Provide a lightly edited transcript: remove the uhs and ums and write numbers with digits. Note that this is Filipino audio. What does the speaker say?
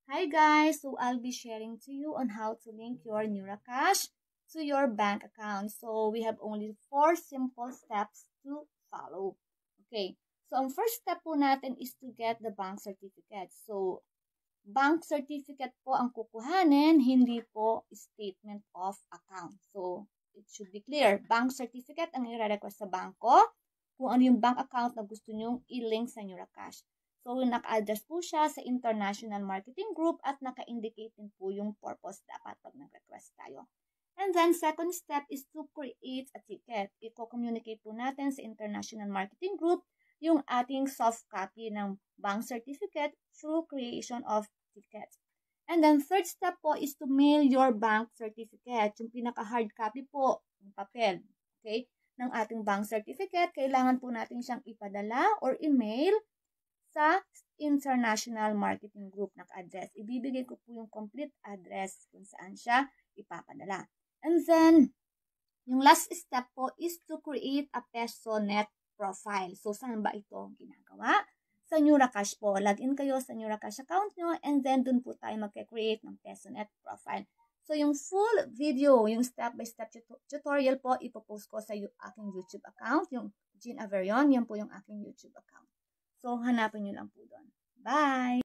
Hi guys, so I'll be sharing to you on how to link your NeuroCash to your bank account. So we have only 4 simple steps to follow. Okay, so ang first step po natin is to get the bank certificate. So bank certificate po ang kukuhanin, hindi po statement of account. So it should be clear, bank certificate ang i-request sa bangko kung ano yung bank account na gusto nyong i-link sa NeuroCash. So, naka-address po siya sa International Marketing Group at naka-indicate din po yung purpose dapat pag nag-request tayo. And then, second step is to create a ticket. Iko-communicate po natin sa International Marketing Group yung ating soft copy ng bank certificate through creation of tickets. And then, third step po is to mail your bank certificate. Yung pinaka-hard copy po, yung papel. Okay? Ng ating bank certificate, kailangan po natin siyang ipadala or email sa International Marketing Group naka-address. Ibibigay ko po yung complete address kung saan siya ipapadala. And then, yung last step po is to create a PesoNet profile. So, saan ba ito ginagawa? Sa NeuroCash po. Login kayo sa NeuroCash account nyo and then dun po tayo magka-create ng PesoNet profile. So, yung full video, yung step-by-step tutorial po, ipopost ko sa aking YouTube account, yung Jean Averion, yan po yung aking YouTube account. So, hanapin nyo lang po doon. Bye!